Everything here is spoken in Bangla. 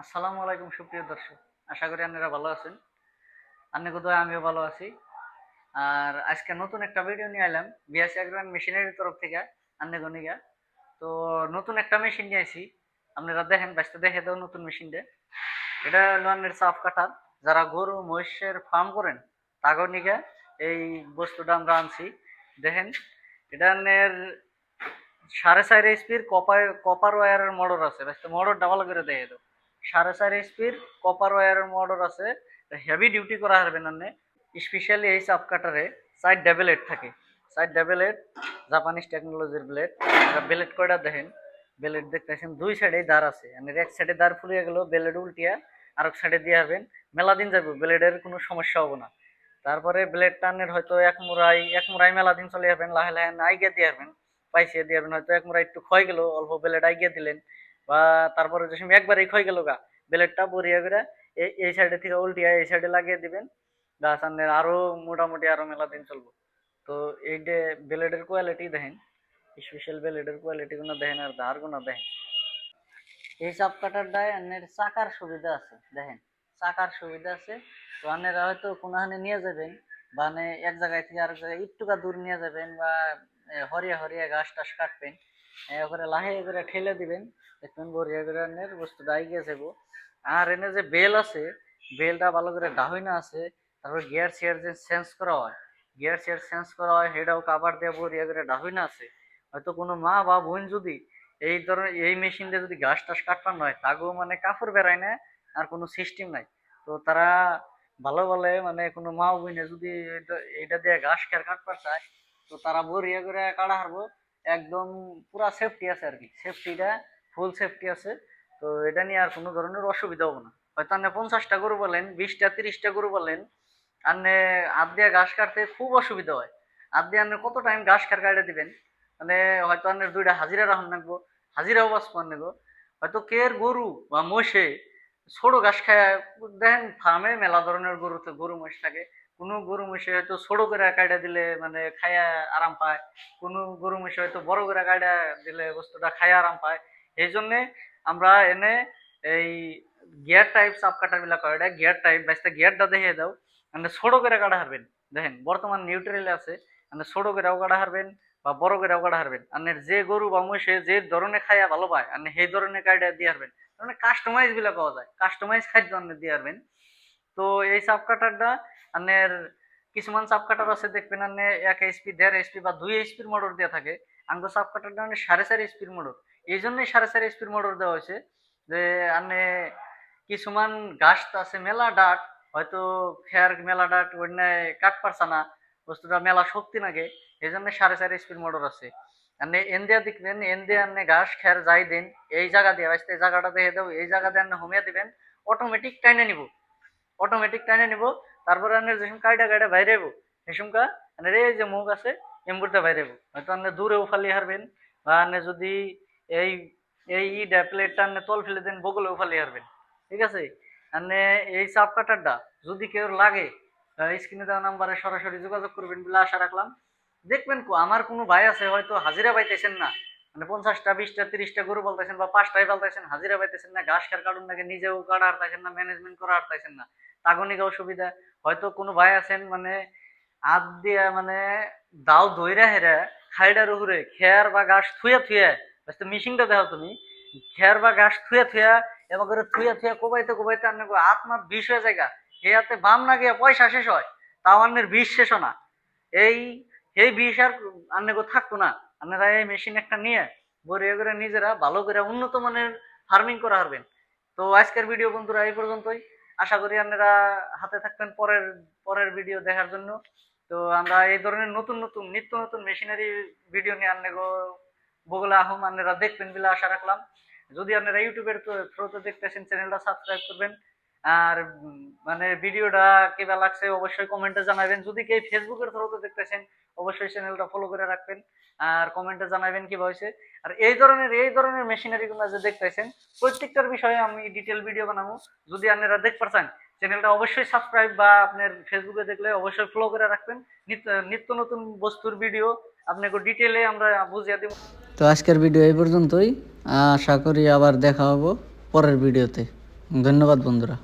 আসসালামু আলাইকুম সুপ্রিয় দর্শক, আশা করি আপনারা ভালো আছেন। আপনাকে দয়া আমিও ভালো আছি। আর আজকে নতুন একটা ভিডিও নিয়ে এলাম বিএস এগ্রো মেশিনারির তরফ থেকে আপনাকে নিগা। তো নতুন একটা মেশিন নিয়ে আইছি, আপনারা দেখেন বাঁচতে দেখে দাও নতুন মেশিনটা। এটা হলো আপনার চাপ কাটার, যারা গরু মহিষের ফার্ম করেন তাগর নিগা এই বস্তুটা আমরা আনছি। দেখেন এটা আপনার 4.5 HP কপার কপার ওয়্যারের মোটর আছে, মোটরটা ভালো করে দেখে দাও। 4.5 HP কপার ওয়্যারের মোটর আছে, হেভি ডিউটি করা হারবেন না। স্পেশালি এই চাপ কাটারে সাইড ব্লেড থাকে, সাইড ব্লেড জাপানিজ টেকনোলজির ব্লেড। ব্লেড কয়টা দেখেন, ব্লেড দেখতেছেন দুই সাইডে দাঁড় আছে, মানে এক সাইডে দাঁড় ফুলিয়ে গেল ব্লেড উল্টিয়া আরেক সাইডে দিয়ে হবেন, মেলা দিন যাবে ব্লেডের কোনো সমস্যা হবে না। তারপরে ব্লেড টানের হয়তো এক মুরাই মেলা দিন চলে যাবেন, লাহে লাহে আইগিয়া দিয়ে হবেন, পাইছিয়ে দিয়ে হবেন। হয়তো এক মুরাই একটু ক্ষয় গেল, অল্প ব্লেড আইগিয়া দিলেন, বা তারপরে যে সময় একবারই ক্ষয় গেল গা, ব্লেডটা বরিয়া করে এই সাইডে থেকে উল্টিয়া এই সাইডে লাগিয়ে দিবেন। গাছ আপনার আরো মোটামুটি আরো মেলা দিন চলবো। তো এই যে ব্লেডের কোয়ালিটি দেখেন, স্পেশাল ব্লেডের কোয়ালিটি গুলো দেখেন আর ধার গুলো দেখেন। এই চাপ কাটারটায় আপনার চাকার সুবিধা আছে, দেখেন চাকার সুবিধা আছে। তো আপনারা হয়তো কোনোখানে নিয়ে যাবেন, মানে এক জায়গায় থেকে আরেক জায়গায় একটুকা দূর নিয়ে যাবেন, বা হরিয়া হরিয়া ঘাস টাস কাটবেন, করে লাহে করে ঠেলে দিবেন, দেখবেন বরিয়া করে আপনার বস্তুটা আইগিয়ে যাবো। আর এনে যে বেল আছে, বেলটা ভালো করে ডাহইনা আছে। তারপর গিয়ার শেয়ার যে চেঞ্জ করা হয়, গিয়ার শেয়ার চেঞ্জ করা হয়, সেটাও কাবার দিয়ে বরিয়া করে ডাহইনা আছে। হয়তো কোনো মা বা বোন যদি এই ধরনের এই মেশিন দিয়ে যদি ঘাস টাস কাটবার নয়, তাগো মানে কাপড় বেড়ায় না, আর কোনো সিস্টেম নাই। তো তারা ভালো বলে, মানে কোনো মা বোনে যদি এইটা দিয়ে ঘাস খের কাটবার চায়, তো তারা বরিয়া করে কাটা হারবো। একদম পুরা সেফটি আছে আর কি, সেফটিটা ফুল সেফটি আছে। তো এটা নিয়ে আর কোনো ধরনের অসুবিধা হবে না। হয়তো আপনি 50টা গরু বলেন, 20টা 30টা গরু বলেন, আপনি হাত দিয়ে ঘাস কাটতে খুব অসুবিধা হয়। হাত দিয়ে আপনি কত টাইম ঘাস খের কাটে দিবেন, মানে হয়তো আপনার দুইটা হাজিরা রাখুন লাগবো, হাজিরাও বাস করার নেবো। হয়তো কের গরু বা মোষে ছোট ঘাস খায়, দেখেন ফার্মে মেলা ধরনের গরুতে গরু মহিষ থাকে। কোনো গরু মহিষে হয়তো ছোট করে কাটা দিলে মানে খায়া আরাম পায়, কোনো গরু মহিষে হয়তো বড় করে কাটা দিলে বস্তুটা খায়া আরাম পায়। এই জন্যে আমরা এনে এই গিয়ার টাইপ চাপ কাটা বিলাক হয়, এটা গিয়ার টাইপ বাইসটা গিয়ারটা দেখে দাও, মানে ছোট করে কাটা হারবেন। দেখেন বর্তমান নিউট্রাল আছে, মানে ছোট করেও কাটা হারবেন বা বড় করেও কাটা হারবেন। আপনার যে গরু বা মহিষে যে ধরনের খাইয়া ভালো পায় আপনি সেই ধরনের কাটা দিয়ে হারবেন। মানে কাস্টমাইজ গুলা পাওয়া যায়, কাস্টমাইজ খাদ্য আপনি দিয়ে হারবেন। তো এই চাপ কাটারটা আপনার কিছুমান চাপ কাটার আছে দেখবেন আপনি 1 HP 1.5 HP বা 2 HP মোটর দেওয়া থাকে। আঙ্গো চাপ কাটারটা মানে 4.5 HP মোটর। এই জন্যই 4.5 HP মোটর দেওয়া হয়েছে, যে আপনি কিছুমান ঘাস আছে মেলা ডাট, হয়তো খেয়ার মেলা ডাট অন্যায় কাট পারছে না, বস্তুটা মেলা শক্তি লাগে, এই জন্য 4.5 HP মোটর আছে। আপনি এনদিয়া দেখবেন, এনদিয়া আপনি ঘাস খেয়ার যাই দিন, এই জায়গা দিয়ে আসতে এই জায়গাটা দেখে দেবো, এই জায়গা দিয়ে আপনি হোমিয়া দিবেন, অটোমেটিক টাইনে নিব, অটোমেটিক টাইনে নিব। তারপরে আপনি যেসম কাইটা কাইটা বাইরে যাবো, সেসমকা আপনার এই যে মুখ আছে এমবুরতে বাইরে যাবো। হয়তো আপনি দূরেও ফালি হারবেন, বা আপনি যদি এই এই প্লেটটা আপনি তল ফেলে দেন, বগলেও ফালি হারবেন। ঠিক আছে, আপনি এই চাপ কাটারটা যদি কেউ লাগে, স্ক্রিনে দেওয়া নাম্বারে সরাসরি যোগাযোগ করবেন বলে আশা রাখলাম। দেখবেন আমার কোনো ভাই আছে হয়তো হাজিরা পাইতেছেন না, মানে 50টা 20টা 30টা গরু পালতেছেন বা 5টাই পালতেছেন, হাজিরা পাইতেছেন না, ঘাস খার কাটুন নাকি নিজেও কাটা হারতেছেন না, ম্যানেজমেন্ট করা হারতেছেন না, তাগনিক অসুবিধা। হয়তো কোনো ভাই আছেন মানে হাত দিয়া মানে দাও দইরা হেরা খাইডার উপরে খেয়ার বা ঘাস থুয়া থুয়া, মিশিংটা দেখো তুমি, খেয়ার বা ঘাস থুয়া থুয়া এবং করে থুয়া থুয়া কোবাইতে কোবাইতে আন্নে আত্মার বিষ হয়ে জায়গা, হে হাতে বাম না গিয়া পয়সা শেষ হয়, তাও আন্নের বিষ শেষ না। এই এই বিষ আর আন্নে থাকতো না। আপনারা এই মেশিন একটা নিয়ে বরিয়া করে নিজেরা ভালো করে উন্নত মানের ফার্মিং করা হারবেন। তো আজকের ভিডিও বন্ধুরা এই পর্যন্তই। আশা করি আপনারা হাতে থাকবেন পরের পরের ভিডিও দেখার জন্য। তো আমরা এই ধরনের নতুন নতুন নিত্য নতুন মেশিনারি ভিডিও নিয়ে আনলে বগুলা আহম আপনারা দেখবেন বলে আশা রাখলাম। যদি আপনারা ইউটিউবের থ্রুতে দেখতেছেন, চ্যানেলটা সাবস্ক্রাইব করবেন। আর মানে ভিডিওটা কেবা লাগছে অবশ্যই কমেন্টে জানাবেন। যদি কেউ ফেসবুকের থ্রুতে দেখতেছেন, অবশ্যই চ্যানেলটা ফলো করে রাখবেন আর কমেন্টে জানাবেন কি হয়েছে। আর এই ধরনের মেশিনারি গুলো যে দেখতেছেন, প্রত্যেকটার বিষয়ে আমি ডিটেল ভিডিও বানাবো। যদি আপনারা দেখতে চান, চ্যানেলটা অবশ্যই সাবস্ক্রাইব বা আপনার ফেসবুকে দেখলে অবশ্যই ফলো করে রাখবেন। নিত্য নিত্য নতুন বস্তুর ভিডিও আপনাকে ডিটেলে আমরা বুঝিয়ে দেব। তো আজকের ভিডিও এই পর্যন্তই, আশা করি আবার দেখা হবো পরের ভিডিওতে। ধন্যবাদ বন্ধুরা।